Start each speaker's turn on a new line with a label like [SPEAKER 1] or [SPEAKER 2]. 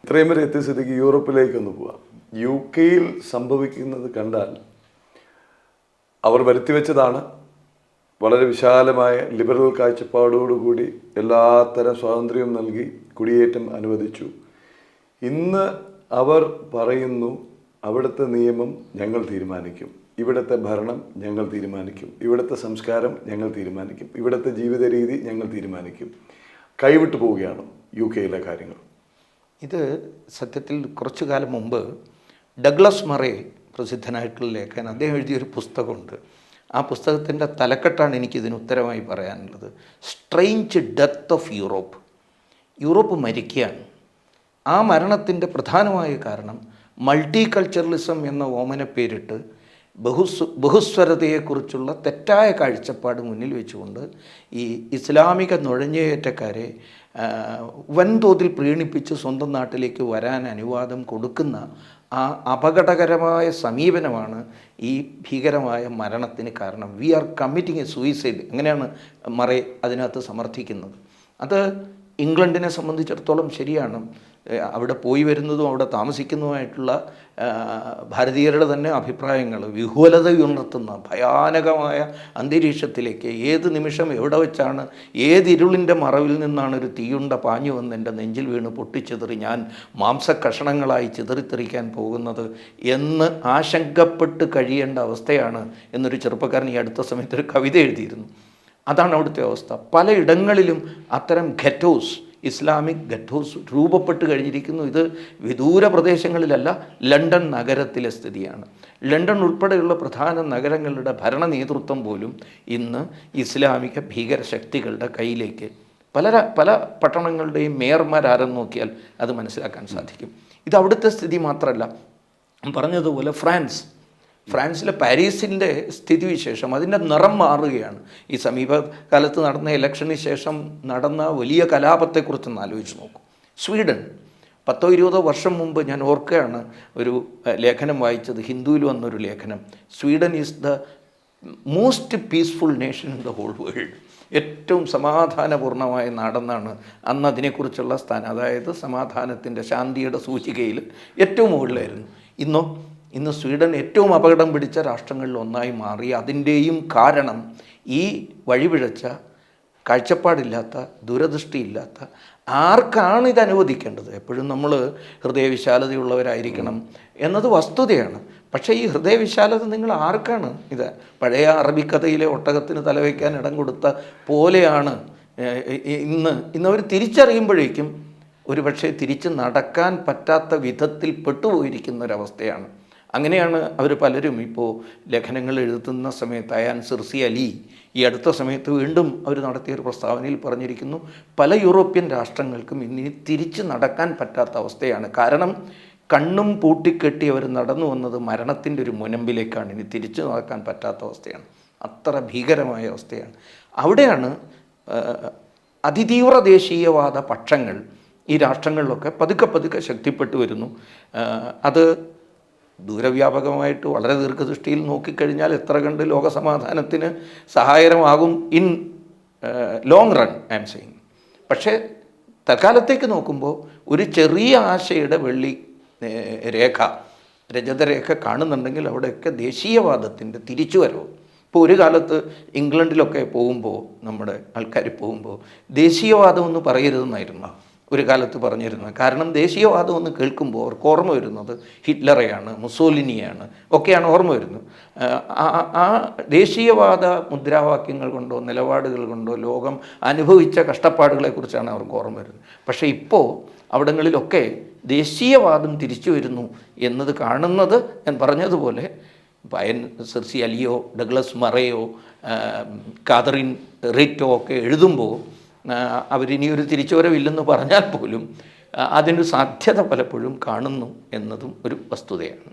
[SPEAKER 1] ഇത്രയും വരെ എത്തിയ സ്ഥിതിക്ക് യൂറോപ്പിലേക്കൊന്ന് പോവാം. UK സംഭവിക്കുന്നത് കണ്ടാൽ അവർ വരുത്തിവെച്ചതാണ്. വളരെ വിശാലമായ ലിബറൽ കാഴ്ചപ്പാടോടുകൂടി എല്ലാത്തരം സ്വാതന്ത്ര്യവും നൽകി കുടിയേറ്റം അനുവദിച്ചു. ഇന്ന് അവർ പറയുന്നു, അവിടുത്തെ നിയമം ഞങ്ങൾ തീരുമാനിക്കും, ഇവിടുത്തെ ഭരണം ഞങ്ങൾ തീരുമാനിക്കും, ഇവിടുത്തെ സംസ്കാരം ഞങ്ങൾ തീരുമാനിക്കും, ഇവിടുത്തെ ജീവിത രീതി ഞങ്ങൾ തീരുമാനിക്കും. കൈവിട്ടു പോവുകയാണ് UK കാര്യങ്ങൾ.
[SPEAKER 2] ഇത് സത്യത്തിൽ കുറച്ചു കാലം മുമ്പ് ഡഗ്ലസ് മറേ, പ്രസിദ്ധനായിട്ടുള്ള ലേഖകൻ, അദ്ദേഹം എഴുതിയൊരു പുസ്തകമുണ്ട്. ആ പുസ്തകത്തിൻ്റെ തലക്കെട്ടാണ് എനിക്കിതിന് ഉത്തരമായി പറയാനുള്ളത്. Strange death of Europe. Europe മരിക്കുകയാണ്. ആ മരണത്തിൻ്റെ പ്രധാനമായ കാരണം മൾട്ടി കൾച്ചറലിസം എന്ന ഓമന പേരിട്ട് ബഹുസ്വരതയെക്കുറിച്ചുള്ള തെറ്റായ കാഴ്ചപ്പാട് മുന്നിൽ വെച്ചുകൊണ്ട് ഈ ഇസ്ലാമിക നുഴഞ്ഞുകയറ്റക്കാരെ വൻതോതിൽ പ്രീണിപ്പിച്ച് സ്വന്തം നാട്ടിലേക്ക് വരാൻ അനുവാദം കൊടുക്കുന്ന ആ അപകടകരമായ സമീപനമാണ് ഈ ഭീകരമായ മരണത്തിന് കാരണം. We are committing a suicide, അങ്ങനെയാണ് മറേ അതിനകത്ത് സമർത്ഥിക്കുന്നത്. അത് ഇംഗ്ലണ്ടിനെ സംബന്ധിച്ചിടത്തോളം ശരിയാണ്. അവിടെ പോയി വരുന്നതും അവിടെ താമസിക്കുന്നതുമായിട്ടുള്ള ഭാരതീയരുടെ തന്നെ അഭിപ്രായങ്ങൾ വിഹുലതയുണർത്തുന്ന ഭയാനകമായ അന്തരീക്ഷത്തിലേക്ക് ഏത് നിമിഷം എവിടെ വെച്ചാണ് ഏതിരുളിൻ്റെ മറവിൽ നിന്നാണ് ഒരു തീയുണ്ട പാഞ്ഞു വന്ന് എൻ്റെ നെഞ്ചിൽ വീണ് പൊട്ടിച്ചിതറി ഞാൻ മാംസക്കഷണങ്ങളായി ചിതറിത്തെറിക്കാൻ പോകുന്നത് എന്ന് ആശങ്കപ്പെട്ട് കഴിയേണ്ട അവസ്ഥയാണ് എന്നൊരു ചെറുപ്പക്കാരൻ ഈ അടുത്ത സമയത്ത് ഒരു കവിത എഴുതിയിരുന്നു. അതാണ് അവിടുത്തെ അവസ്ഥ. പലയിടങ്ങളിലും അത്തരം ഗെറ്റോസ്, ഇസ്ലാമിക് ഗെറ്റോസ് രൂപപ്പെട്ട് കഴിഞ്ഞിരിക്കുന്നു. ഇത് വിദൂര പ്രദേശങ്ങളിലല്ല, ലണ്ടൻ നഗരത്തിലെ സ്ഥിതിയാണ്. ലണ്ടൻ ഉൾപ്പെടെയുള്ള പ്രധാന നഗരങ്ങളുടെ ഭരണ നേതൃത്വം പോലും ഇന്ന് ഇസ്ലാമിക ഭീകരശക്തികളുടെ കയ്യിലേക്ക് പല പട്ടണങ്ങളുടെയും മേയർമാരാരെന്ന് നോക്കിയാൽ അത് മനസ്സിലാക്കാൻ സാധിക്കും. ഇത് അവിടുത്തെ സ്ഥിതി മാത്രമല്ല, പറഞ്ഞതുപോലെ ഫ്രാൻസിലെ പാരീസിൻ്റെ സ്ഥിതിവിശേഷം, അതിൻ്റെ നിറം മാറുകയാണ്. ഈ സമീപകാലത്ത് നടന്ന ഇലക്ഷന് ശേഷം നടന്ന വലിയ കലാപത്തെക്കുറിച്ചൊന്ന് ആലോചിച്ച് നോക്കും. സ്വീഡൻ 10-20 വർഷം മുമ്പ് ഞാൻ ഓർക്കുകയാണ് ഒരു ലേഖനം വായിച്ചത്, ഹിന്ദുവിൽ വന്നൊരു ലേഖനം. Sweden is the most peaceful nation in the whole world. ഏറ്റവും സമാധാനപൂർണമായ നാടെന്നാണ് അന്ന് അതിനെക്കുറിച്ചുള്ള സ്ഥാനം. അതായത് സമാധാനത്തിൻ്റെ, ശാന്തിയുടെ സൂചികയിൽ ഏറ്റവും മുകളിലായിരുന്നു. ഇന്ന് സ്വീഡൻ ഏറ്റവും അപകടം പിടിച്ച രാഷ്ട്രങ്ങളിൽ ഒന്നായി മാറി. അതിൻ്റെയും കാരണം ഈ വഴിപിഴച്ച, കാഴ്ചപ്പാടില്ലാത്ത, ദൂരദൃഷ്ടിയില്ലാത്ത ആർക്കാണ് ഇത് അനുവദിക്കേണ്ടത്? എപ്പോഴും നമ്മൾ ഹൃദയവിശാലതയുള്ളവരായിരിക്കണം എന്നത് വസ്തുതയാണ്. പക്ഷേ ഈ ഹൃദയവിശാലത നിങ്ങൾ ആർക്കാണ്? ഇത് പഴയ അറബിക്കഥയിലെ ഒട്ടകത്തിന് തലവയ്ക്കാൻ ഇടം കൊടുത്ത പോലെയാണ്. ഇന്നവർ തിരിച്ചറിയുമ്പോഴേക്കും ഒരുപക്ഷെ തിരിച്ച് നടക്കാൻ പറ്റാത്ത വിധത്തിൽ പെട്ടുപോയിരിക്കുന്ന ഒരവസ്ഥയാണ്. അങ്ങനെയാണ് അവർ പലരും ഇപ്പോൾ ലേഖനങ്ങൾ എഴുതുന്ന സമയത്ത്, അയാൻ സിർസി അലി ഈ അടുത്ത സമയത്ത് വീണ്ടും അവർ നടത്തിയൊരു പ്രസ്താവനയിൽ പറഞ്ഞിരിക്കുന്നു, പല യൂറോപ്യൻ രാഷ്ട്രങ്ങൾക്കും ഇനി തിരിച്ച് നടക്കാൻ പറ്റാത്ത അവസ്ഥയാണ്. കാരണം കണ്ണും പൂട്ടിക്കെട്ടി അവർ നടന്നു വന്നത് മരണത്തിൻ്റെ ഒരു മുനമ്പിലേക്കാണ്. ഇനി തിരിച്ചു നടക്കാൻ പറ്റാത്ത അവസ്ഥയാണ്. അത്ര ഭീകരമായ അവസ്ഥയാണ്. അവിടെയാണ് അതിതീവ്ര ദേശീയവാദ പക്ഷങ്ങൾ ഈ രാഷ്ട്രങ്ങളിലൊക്കെ പതുക്കെ ശക്തിപ്പെട്ടു വരുന്നു. അത് ദൂരവ്യാപകമായിട്ട് വളരെ ദീർഘദൃഷ്ടിയിൽ നോക്കിക്കഴിഞ്ഞാൽ എത്ര കണ്ട് ലോകസമാധാനത്തിന് സഹായകരമാകും in long run, I am saying. പക്ഷേ തൽക്കാലത്തേക്ക് നോക്കുമ്പോൾ ഒരു ചെറിയ ആശയുടെ വെള്ളി രേഖ, രജതരേഖ കാണുന്നുണ്ടെങ്കിൽ അവിടെയൊക്കെ ദേശീയവാദത്തിൻ്റെ തിരിച്ചുവരവ്. ഇപ്പോൾ ഒരു കാലത്ത് ഇംഗ്ലണ്ടിലൊക്കെ പോകുമ്പോൾ, നമ്മുടെ ആൾക്കാർ പോകുമ്പോൾ ദേശീയവാദം എന്ന് പറയരുതെന്നായിരുന്നു ഒരു കാലത്ത് പറഞ്ഞിരുന്നത്. കാരണം ദേശീയവാദം എന്ന് കേൾക്കുമ്പോൾ അവർക്ക് ഓർമ്മ വരുന്നത് ഹിറ്റ്ലറെയാണ്, മുസോലിനിയാണ് ഒക്കെയാണ് ഓർമ്മ വരുന്നത്. ആ ദേശീയവാദ മുദ്രാവാക്യങ്ങൾ കൊണ്ടോ നിലപാടുകൾ കൊണ്ടോ ലോകം അനുഭവിച്ച കഷ്ടപ്പാടുകളെക്കുറിച്ചാണ് അവർക്ക് ഓർമ്മ വരുന്നത്. പക്ഷേ ഇപ്പോൾ അവിടങ്ങളിലൊക്കെ ദേശീയവാദം തിരിച്ചു വരുന്നു എന്നത് കാണുന്നത് ഞാൻ പറഞ്ഞതുപോലെ അയൻ സിർസി അലിയോ ഡഗ്ലസ് മറേയോ കാതറിൻ റിറ്റോ ഒക്കെ എഴുതുമ്പോൾ അവരിനിയൊരു തിരിച്ചുവരവില്ലെന്ന് പറഞ്ഞാൽ പോലും അതിനൊരു സാധ്യത പലപ്പോഴും കാണുന്നു എന്നതും ഒരു വസ്തുതയാണ്.